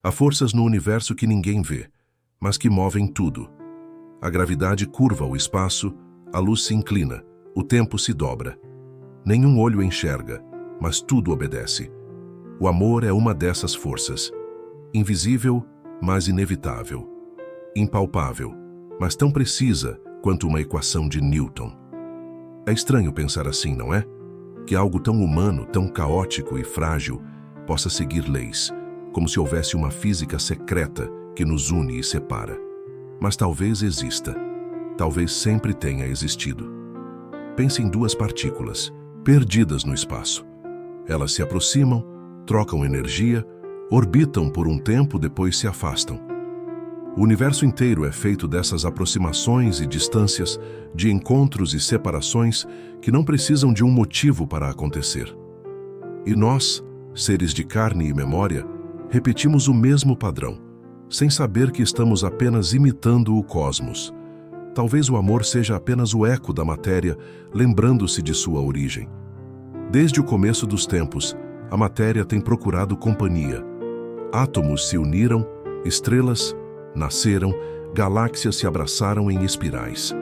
Há forças no universo que ninguém vê, mas que movem tudo. A gravidade curva o espaço, a luz se inclina, o tempo se dobra. Nenhum olho enxerga, mas tudo obedece. O amor é uma dessas forças. Invisível, mas inevitável. Impalpável, mas tão precisa quanto uma equação de Newton. É estranho pensar assim, não é? Que algo tão humano, tão caótico e frágil possa seguir leis, como se houvesse uma física secreta que nos une e separa. Mas talvez exista. Talvez sempre tenha existido. Pense em duas partículas, perdidas no espaço. Elas se aproximam, trocam energia, orbitam por um tempo, depois se afastam. O universo inteiro é feito dessas aproximações e distâncias, de encontros e separações que não precisam de um motivo para acontecer. E nós, seres de carne e memória, repetimos o mesmo padrão, sem saber que estamos apenas imitando o cosmos. Talvez o amor seja apenas o eco da matéria, lembrando-se de sua origem. Desde o começo dos tempos, a matéria tem procurado companhia. Átomos se uniram, estrelas nasceram, galáxias se abraçaram em espirais.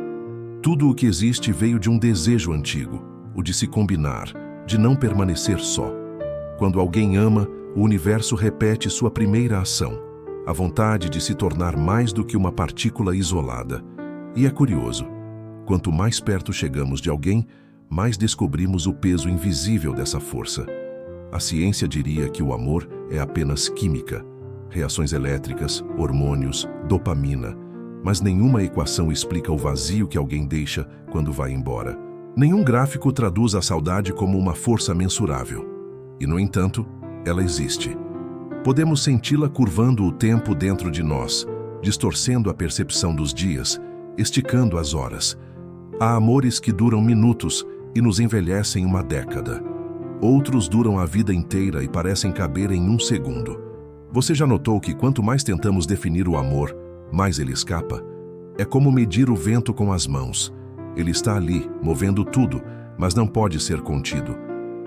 Tudo o que existe veio de um desejo antigo, o de se combinar, de não permanecer só. Quando alguém ama, o universo repete sua primeira ação, a vontade de se tornar mais do que uma partícula isolada. E é curioso, quanto mais perto chegamos de alguém, mais descobrimos o peso invisível dessa força. A ciência diria que o amor é apenas química, reações elétricas, hormônios, dopamina, mas nenhuma equação explica o vazio que alguém deixa quando vai embora. Nenhum gráfico traduz a saudade como uma força mensurável. E, no entanto, ela existe. Podemos senti-la curvando o tempo dentro de nós, distorcendo a percepção dos dias, esticando as horas. Há amores que duram minutos e nos envelhecem uma década. Outros duram a vida inteira e parecem caber em um segundo. Você já notou que quanto mais tentamos definir o amor, mais ele escapa? É como medir o vento com as mãos. Ele está ali, movendo tudo, mas não pode ser contido.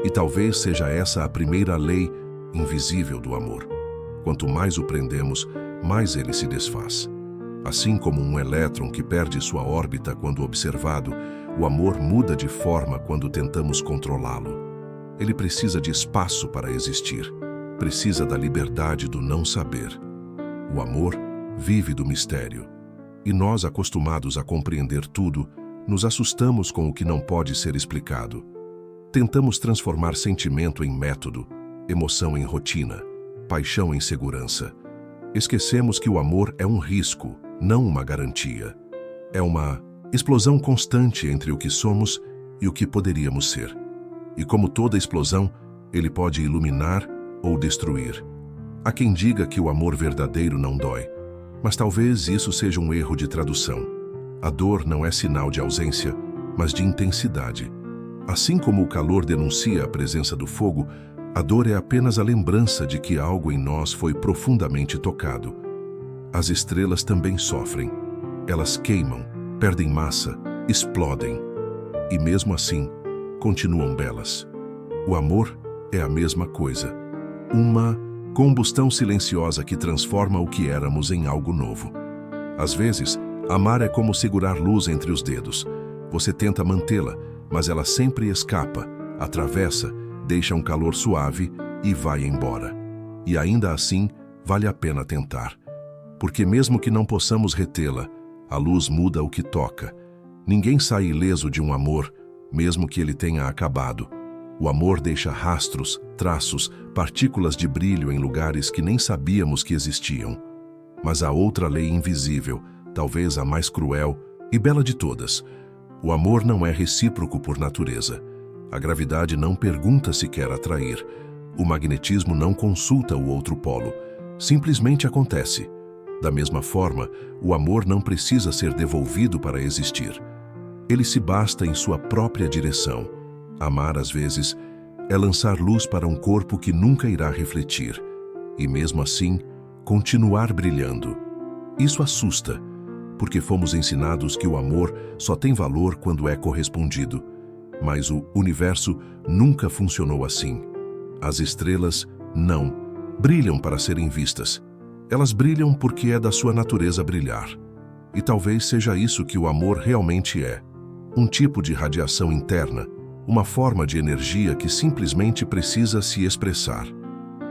E talvez seja essa a primeira lei invisível do amor. Quanto mais o prendemos, mais ele se desfaz. Assim como um elétron que perde sua órbita quando observado, o amor muda de forma quando tentamos controlá-lo. Ele precisa de espaço para existir. Precisa da liberdade do não saber. O amor vive do mistério. E nós, acostumados a compreender tudo, nos assustamos com o que não pode ser explicado. Tentamos transformar sentimento em método, emoção em rotina, paixão em segurança. Esquecemos que o amor é um risco, não uma garantia. É uma explosão constante entre o que somos e o que poderíamos ser. E como toda explosão, ele pode iluminar ou destruir. Há quem diga que o amor verdadeiro não dói, mas talvez isso seja um erro de tradução. A dor não é sinal de ausência, mas de intensidade. Assim como o calor denuncia a presença do fogo, a dor é apenas a lembrança de que algo em nós foi profundamente tocado. As estrelas também sofrem. Elas queimam, perdem massa, explodem. E mesmo assim, continuam belas. O amor é a mesma coisa. Uma combustão silenciosa que transforma o que éramos em algo novo. Às vezes, amar é como segurar luz entre os dedos. Você tenta mantê-la, mas ela sempre escapa, atravessa, deixa um calor suave e vai embora. E ainda assim, vale a pena tentar. Porque mesmo que não possamos retê-la, a luz muda o que toca. Ninguém sai ileso de um amor, mesmo que ele tenha acabado. O amor deixa rastros, traços, partículas de brilho em lugares que nem sabíamos que existiam. Mas há outra lei invisível, talvez a mais cruel e bela de todas. O amor não é recíproco por natureza. A gravidade não pergunta se quer atrair. O magnetismo não consulta o outro polo. Simplesmente acontece. Da mesma forma, o amor não precisa ser devolvido para existir. Ele se basta em sua própria direção. Amar, às vezes, é lançar luz para um corpo que nunca irá refletir. E mesmo assim, continuar brilhando. Isso assusta, porque fomos ensinados que o amor só tem valor quando é correspondido. Mas o universo nunca funcionou assim. As estrelas não brilham para serem vistas. Elas brilham porque é da sua natureza brilhar. E talvez seja isso que o amor realmente é. Um tipo de radiação interna, uma forma de energia que simplesmente precisa se expressar.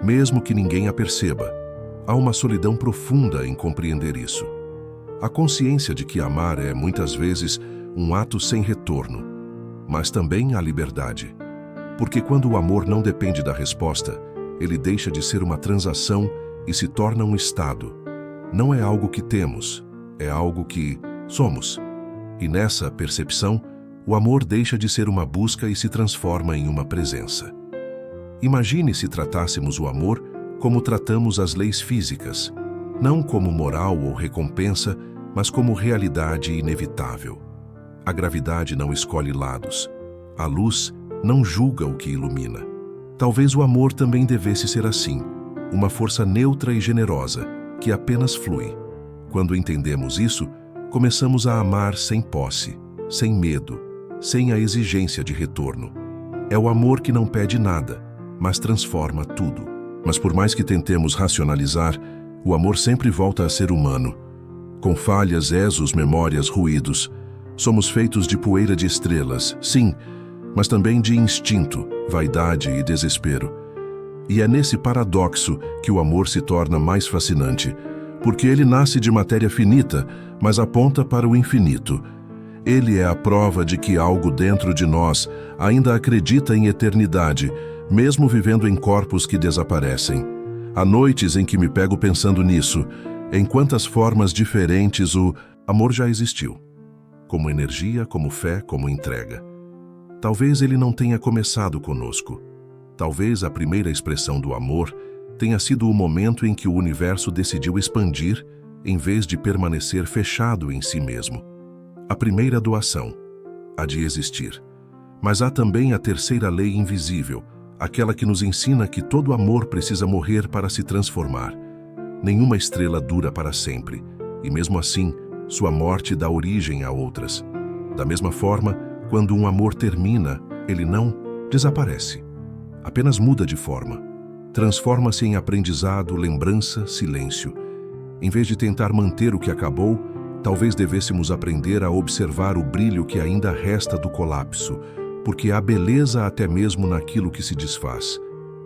Mesmo que ninguém a perceba, há uma solidão profunda em compreender isso. A consciência de que amar é, muitas vezes, um ato sem retorno, mas também a liberdade. Porque quando o amor não depende da resposta, ele deixa de ser uma transação e se torna um estado. Não é algo que temos, é algo que somos. E nessa percepção, o amor deixa de ser uma busca e se transforma em uma presença. Imagine se tratássemos o amor como tratamos as leis físicas, não como moral ou recompensa, mas como realidade inevitável. A gravidade não escolhe lados. A luz não julga o que ilumina. Talvez o amor também devesse ser assim, uma força neutra e generosa, que apenas flui. Quando entendemos isso, começamos a amar sem posse, sem medo, sem a exigência de retorno. É o amor que não pede nada, mas transforma tudo. Mas por mais que tentemos racionalizar, o amor sempre volta a ser humano. Com falhas, exos, memórias, ruídos. Somos feitos de poeira de estrelas, sim, mas também de instinto, vaidade e desespero. E é nesse paradoxo que o amor se torna mais fascinante, porque ele nasce de matéria finita, mas aponta para o infinito. Ele é a prova de que algo dentro de nós ainda acredita em eternidade, mesmo vivendo em corpos que desaparecem. Há noites em que me pego pensando nisso, em quantas formas diferentes o amor já existiu. Como energia, como fé, como entrega. Talvez ele não tenha começado conosco. Talvez a primeira expressão do amor tenha sido o momento em que o universo decidiu expandir em vez de permanecer fechado em si mesmo. A primeira doação, a de existir. Mas há também a terceira lei invisível, aquela que nos ensina que todo amor precisa morrer para se transformar. Nenhuma estrela dura para sempre, e mesmo assim, sua morte dá origem a outras. Da mesma forma, quando um amor termina, ele não desaparece. Apenas muda de forma. Transforma-se em aprendizado, lembrança, silêncio. Em vez de tentar manter o que acabou, talvez devêssemos aprender a observar o brilho que ainda resta do colapso, porque há beleza até mesmo naquilo que se desfaz.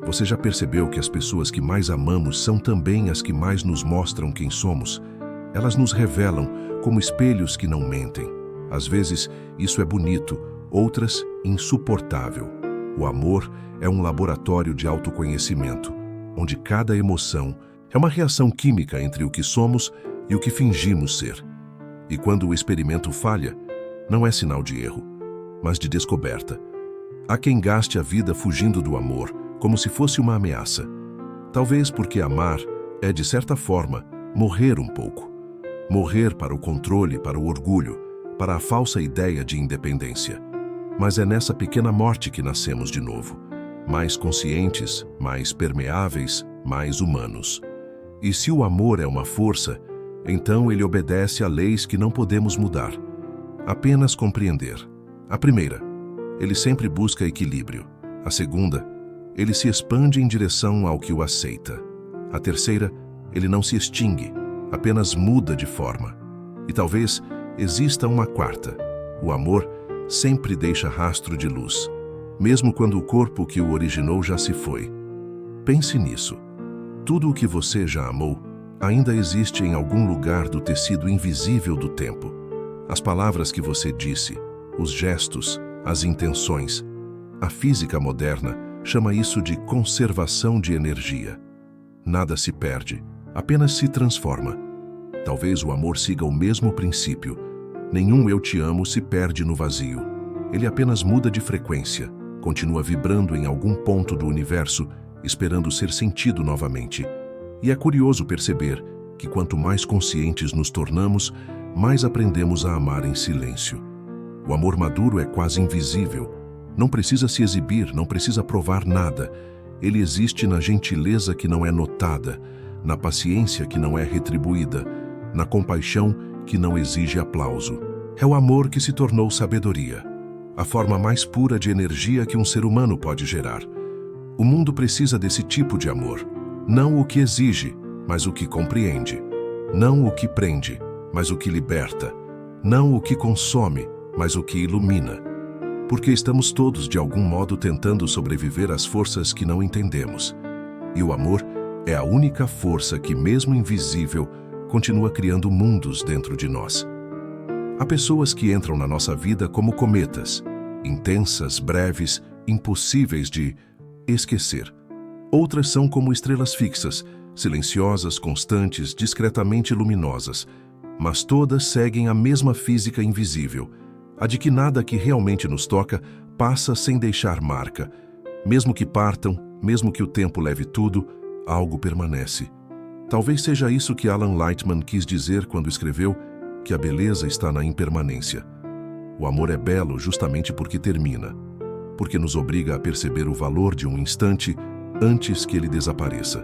Você já percebeu que as pessoas que mais amamos são também as que mais nos mostram quem somos? Elas nos revelam como espelhos que não mentem. Às vezes, isso é bonito, outras, insuportável. O amor é um laboratório de autoconhecimento, onde cada emoção é uma reação química entre o que somos e o que fingimos ser. E quando o experimento falha, não é sinal de erro, mas de descoberta. Há quem gaste a vida fugindo do amor, como se fosse uma ameaça. Talvez porque amar é, de certa forma, morrer um pouco. Morrer para o controle, para o orgulho, para a falsa ideia de independência. Mas é nessa pequena morte que nascemos de novo, mais conscientes, mais permeáveis, mais humanos. E se o amor é uma força, então ele obedece a leis que não podemos mudar. Apenas compreender. A primeira, ele sempre busca equilíbrio. A segunda, ele se expande em direção ao que o aceita. A terceira, ele não se extingue, apenas muda de forma. E talvez exista uma quarta. O amor sempre deixa rastro de luz, mesmo quando o corpo que o originou já se foi. Pense nisso. Tudo o que você já amou ainda existe em algum lugar do tecido invisível do tempo. As palavras que você disse, os gestos, as intenções. A física moderna chama isso de conservação de energia. Nada se perde, apenas se transforma. Talvez o amor siga o mesmo princípio. Nenhum eu te amo se perde no vazio. Ele apenas muda de frequência, continua vibrando em algum ponto do universo, esperando ser sentido novamente. E é curioso perceber que quanto mais conscientes nos tornamos, mais aprendemos a amar em silêncio. O amor maduro é quase invisível. Não precisa se exibir, não precisa provar nada. Ele existe na gentileza que não é notada, na paciência que não é retribuída, na compaixão que não exige aplauso. É o amor que se tornou sabedoria, a forma mais pura de energia que um ser humano pode gerar. O mundo precisa desse tipo de amor, não o que exige, mas o que compreende. Não o que prende, mas o que liberta. Não o que consome, mas o que ilumina. Porque estamos todos, de algum modo, tentando sobreviver às forças que não entendemos. E o amor é a única força que, mesmo invisível, continua criando mundos dentro de nós. Há pessoas que entram na nossa vida como cometas, intensas, breves, impossíveis de esquecer. Outras são como estrelas fixas, silenciosas, constantes, discretamente luminosas, mas todas seguem a mesma física invisível, a de que nada que realmente nos toca passa sem deixar marca. Mesmo que partam, mesmo que o tempo leve tudo, algo permanece. Talvez seja isso que Alan Lightman quis dizer quando escreveu que a beleza está na impermanência. O amor é belo justamente porque termina, porque nos obriga a perceber o valor de um instante antes que ele desapareça,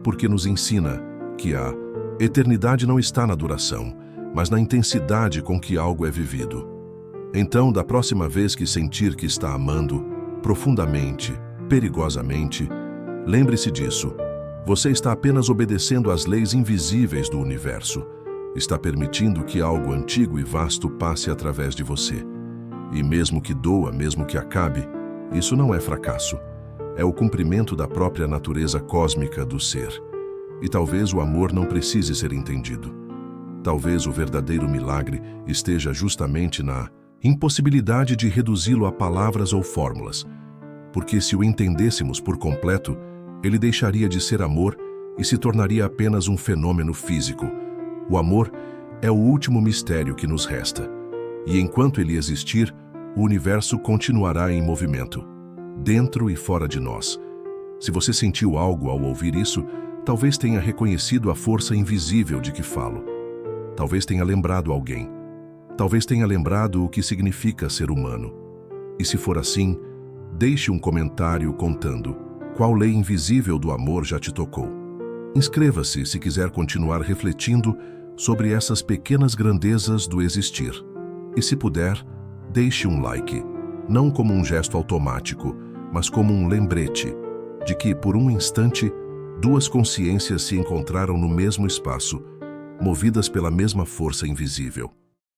porque nos ensina que a eternidade não está na duração, mas na intensidade com que algo é vivido. Então, da próxima vez que sentir que está amando, profundamente, perigosamente, lembre-se disso. Você está apenas obedecendo às leis invisíveis do universo. Está permitindo que algo antigo e vasto passe através de você. E mesmo que doa, mesmo que acabe, isso não é fracasso. É o cumprimento da própria natureza cósmica do ser. E talvez o amor não precise ser entendido. Talvez o verdadeiro milagre esteja justamente na impossibilidade de reduzi-lo a palavras ou fórmulas. Porque se o entendêssemos por completo, ele deixaria de ser amor e se tornaria apenas um fenômeno físico. O amor é o último mistério que nos resta. E enquanto ele existir, o universo continuará em movimento, dentro e fora de nós. Se você sentiu algo ao ouvir isso, talvez tenha reconhecido a força invisível de que falo. Talvez tenha lembrado alguém. Talvez tenha lembrado o que significa ser humano. E se for assim, deixe um comentário contando qual lei invisível do amor já te tocou. Inscreva-se se quiser continuar refletindo sobre essas pequenas grandezas do existir. E se puder, deixe um like, não como um gesto automático, mas como um lembrete de que, por um instante, duas consciências se encontraram no mesmo espaço, movidas pela mesma força invisível.